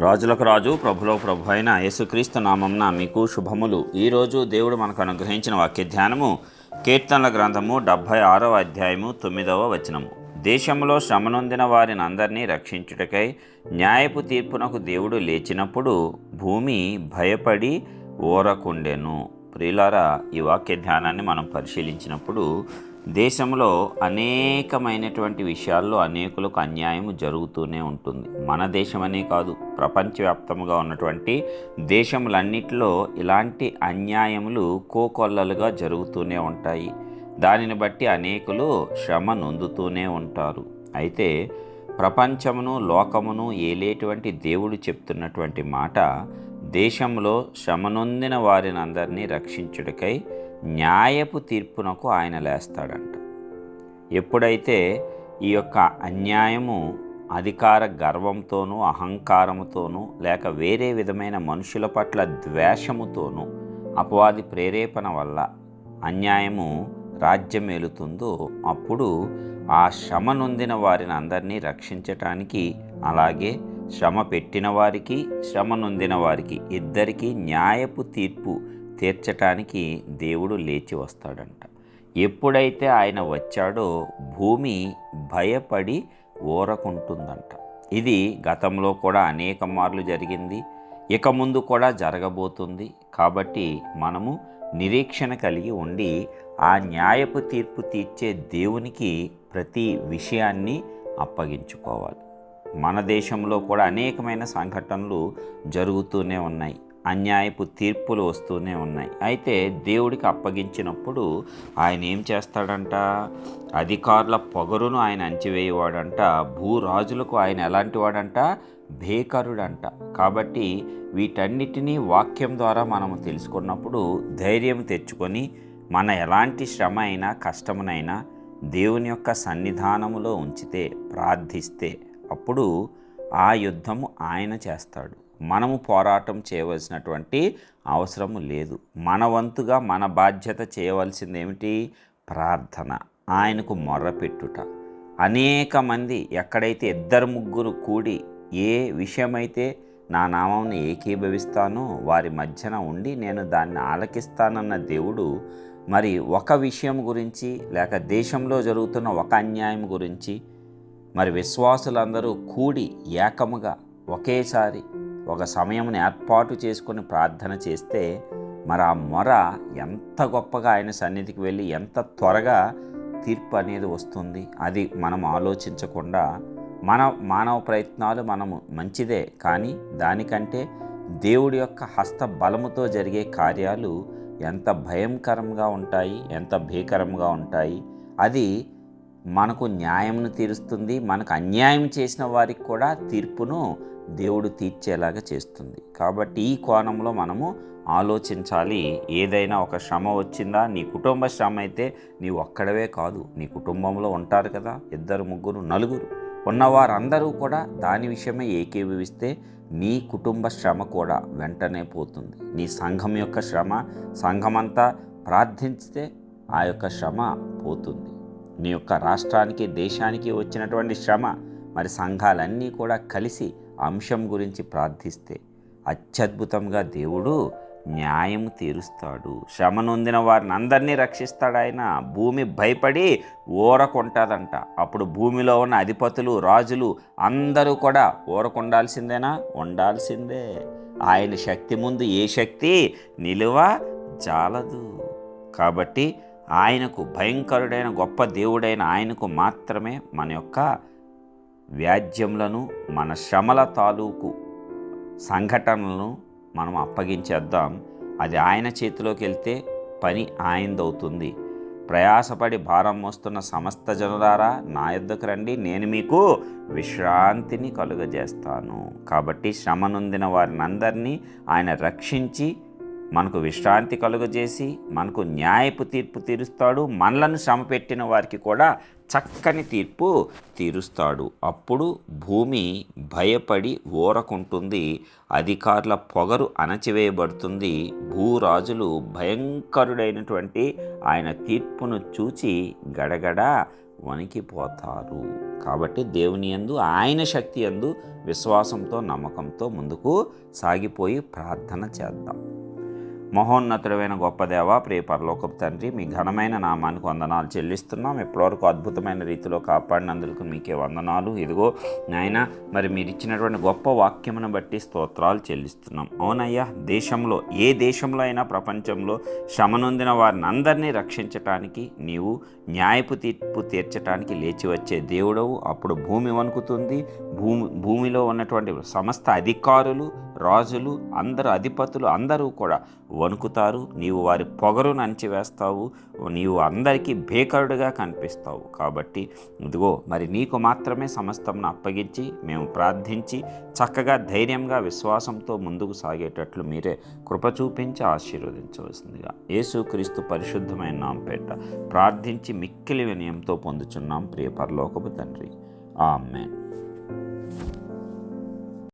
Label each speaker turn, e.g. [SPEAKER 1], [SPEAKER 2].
[SPEAKER 1] రాజులకు రాజు ప్రభులో ప్రభు అయిన యేసుక్రీస్తు నామంన మీకు శుభములు. ఈరోజు దేవుడు మనకు అనుగ్రహించిన వాక్య ధ్యానము కీర్తనల గ్రంథము 76వ అధ్యాయము 9వ వచనము. దేశంలో శ్రమనొందిన వారిని అందరినీ రక్షించుటకై న్యాయపు తీర్పునకు దేవుడు లేచినప్పుడు భూమి భయపడి ఓరకుండెను. ప్రియులారా, ఈ వాక్య ధ్యానాన్ని మనం పరిశీలించినప్పుడు దేశంలో అనేకమైనటువంటి విషయాల్లో అనేకులకు అన్యాయం జరుగుతూనే ఉంటుంది. మన దేశమనే కాదు, ప్రపంచవ్యాప్తంగా ఉన్నటువంటి దేశములన్నిటిలో ఇలాంటి అన్యాయములు కోకొల్లలుగా జరుగుతూనే ఉంటాయి. దానిని బట్టి అనేకులు శ్రమ నొందుతూనే ఉంటారు. అయితే ప్రపంచమును లోకమును ఏలేటువంటి దేవుడు చెప్తున్నటువంటి మాట, దేశంలో శ్రమనొందిన వారిని అందరినీ రక్షించుటకై న్యాయపు తీర్పునకు ఆయన లేస్తాడంట. ఎప్పుడైతే ఈ యొక్క అన్యాయము అధికార గర్వంతోనూ అహంకారముతోనూ లేక వేరే విధమైన మనుషుల పట్ల ద్వేషముతోనూ అపవాది ప్రేరేపణ వల్ల అన్యాయము రాజ్యమేలుతుందో అప్పుడు ఆ శ్రమ నొందిన వారిని అందరినీ రక్షించటానికి, అలాగే శ్రమ పెట్టిన వారికి శ్రమ నొందిన వారికి ఇద్దరికీ న్యాయపు తీర్పు తీర్చటానికి దేవుడు లేచి వస్తాడంట. ఎప్పుడైతే ఆయన వచ్చాడో భూమి భయపడి ఊరకుంటుందంట. ఇది గతంలో కూడా అనేక మార్లు జరిగింది, ఇక ముందు కూడా జరగబోతుంది. కాబట్టి మనము నిరీక్షణ కలిగి ఉండి ఆ న్యాయపు తీర్పు తీర్చే దేవునికి ప్రతి విషయాన్ని అప్పగించుకోవాలి. మన దేశంలో కూడా అనేకమైన సంఘటనలు జరుగుతూనే ఉన్నాయి, అన్యాయపు తీర్పులు వస్తూనే ఉన్నాయి. అయితే దేవుడికి అప్పగించినప్పుడు ఆయన ఏం చేస్తాడంట? అధికారుల పొగరును ఆయన అంచివేయవాడంట. భూరాజులకు ఆయన ఎలాంటి వాడంట? భేకరుడంట. కాబట్టి వీటన్నిటినీ వాక్యం ద్వారా మనము తెలుసుకున్నప్పుడు ధైర్యం తెచ్చుకొని మన ఎలాంటి శ్రమ అయినా కష్టమునైనా దేవుని యొక్క సన్నిధానములో ఉంచితే, ప్రార్థిస్తే అప్పుడు ఆ యుద్ధము ఆయన చేస్తాడు. మనము పోరాటం చేయవలసినటువంటి అవసరము లేదు. మన వంతుగా మన బాధ్యత చేయవలసింది ఏమిటి? ప్రార్థన, ఆయనకు మొర్రపెట్టుట. అనేక మంది ఎక్కడైతే ఇద్దరు ముగ్గురు కూడి ఏ విషయమైతే నా నామమును ఏకీభవిస్తానో వారి మధ్యన ఉండి నేను దాన్ని ఆలకిస్తానన్న దేవుడు మరి ఒక విషయం గురించి లేక దేశంలో జరుగుతున్న ఒక అన్యాయం గురించి మరి విశ్వాసులందరూ కూడి ఏకముగా ఒకేసారి ఒక సమయంను ఏర్పాటు చేసుకొని ప్రార్థన చేస్తే మరి ఆ మొర ఎంత గొప్పగా ఆయన సన్నిధికి వెళ్ళి ఎంత త్వరగా తీర్పు అనేది వస్తుంది. అది మనం ఆలోచించకుండా మన మానవ ప్రయత్నాలు మనము మంచిదే, కానీ దానికంటే దేవుడి యొక్క హస్త బలముతో జరిగే కార్యాలు ఎంత భయంకరంగా ఉంటాయి, ఎంత భీకరంగా ఉంటాయి. అది మనకు న్యాయంను తీరుస్తుంది, మనకు అన్యాయం చేసిన వారికి కూడా తీర్పును దేవుడు తీర్చేలాగా చేస్తుంది. కాబట్టి ఈ కోణంలో మనము ఆలోచించాలి. ఏదైనా ఒక శ్రమ వచ్చిందా, నీ కుటుంబ శ్రమ అయితే నీవు ఒక్కడవే కాదు, నీ కుటుంబంలో ఉంటారు కదా, ఇద్దరు ముగ్గురు నలుగురు ఉన్నవారందరూ కూడా దాని విషయమే ఏకీభవిస్తే నీ కుటుంబ శ్రమ కూడా వెంటనే పోతుంది. నీ సంఘం యొక్క శ్రమ, సంఘమంతా ప్రార్థించితే ఆ యొక్క శ్రమ పోతుంది. నీ యొక్క రాష్ట్రానికి దేశానికి వచ్చినటువంటి శ్రమ మరి సంఘాలన్నీ కూడా కలిసి అంశం గురించి ప్రార్థిస్తే అత్యద్భుతంగా దేవుడు న్యాయం తీరుస్తాడు. శ్రమ నొందిన వారిని అందరినీ రక్షిస్తాడు ఆయన. భూమి భయపడి ఊరకుంటుందంట. అప్పుడు భూమిలో ఉన్న అధిపతులు, రాజులు అందరూ కూడా ఊరకుండాల్సిందేనా? ఉండాల్సిందే. ఆయన శక్తి ముందు ఏ శక్తి నిలువ జాలదు. కాబట్టి ఆయనకు, భయంకరుడైన గొప్ప దేవుడైన ఆయనకు మాత్రమే మన యొక్క వ్యాజ్యములను, మన శ్రమల తాలూకు సంఘటనలను మనం అప్పగించేద్దాం. అది ఆయన చేతిలోకి వెళ్తే పని ఆయనదవుతుంది. ప్రయాసపడి భారం మోస్తున్న సమస్త జనులారా నా యొద్దకు రండి, నేను మీకు విశ్రాంతిని కలుగజేస్తాను. కాబట్టి శ్రమ నొందిన వారిని అందరినీ ఆయన రక్షించి మనకు విశ్రాంతి కలుగజేసి మనకు న్యాయపు తీర్పు తీరుస్తాడు. మనలను శ్రమ పెట్టిన వారికి కూడా చక్కని తీర్పు తీరుస్తాడు. అప్పుడు భూమి భయపడి ఊరకుంటుంది, అధికారుల పొగరు అణచివేయబడుతుంది. భూరాజులు భయంకరుడైనటువంటి ఆయన తీర్పును చూచి గడగడ వణికిపోతారు. కాబట్టి దేవుని యందు, ఆయన శక్తి యందు విశ్వాసంతో, నమ్మకంతో ముందుకు సాగిపోయి ప్రార్థన చేద్దాం. మహోన్నతుడైన గొప్ప దేవ, ప్రియ పరలోకపు తండ్రి, మీ ఘనమైన నామానికి వందనాలు చెల్లిస్తున్నాం. ఇప్పటివరకు అద్భుతమైన రీతిలో కాపాడినందుకు మీకే వందనాలు. ఇదిగో నాయన, మరి మీరు ఇచ్చినటువంటి గొప్ప వాక్యమును బట్టి స్తోత్రాలు చెల్లిస్తున్నాం. అవునయ్యా, దేశంలో, ఏ దేశంలో అయినా ప్రపంచంలో శ్రమ నొందిన వారిని అందరినీ రక్షించటానికి, నీవు న్యాయపు తీర్పు తీర్చడానికి లేచి వచ్చే దేవుడవు. అప్పుడు భూమి వణుకుతుంది. భూమిలో ఉన్నటువంటి సమస్త అధికారులు, రాజులు, అందరు అధిపతులు అందరూ కూడా వణుకుతారు. నీవు వారి పొగరును అణిచివేస్తావు. నీవు అందరికీ భేకరుడుగా కనిపిస్తావు. కాబట్టి ఇదిగో మరి నీకు మాత్రమే సమస్తమును అప్పగించి మేము ప్రార్థించి చక్కగా ధైర్యంగా విశ్వాసంతో ముందుకు సాగేటట్లు మీరే కృప చూపించి ఆశీర్వదించవలసిందిగా యేసుక్రీస్తు పరిశుద్ధమైన నామపేట ప్రార్థించి మిక్కిలి వినయంతో పొందుచున్నాం ప్రియ పరలోకపు తండ్రి. ఆమేన్.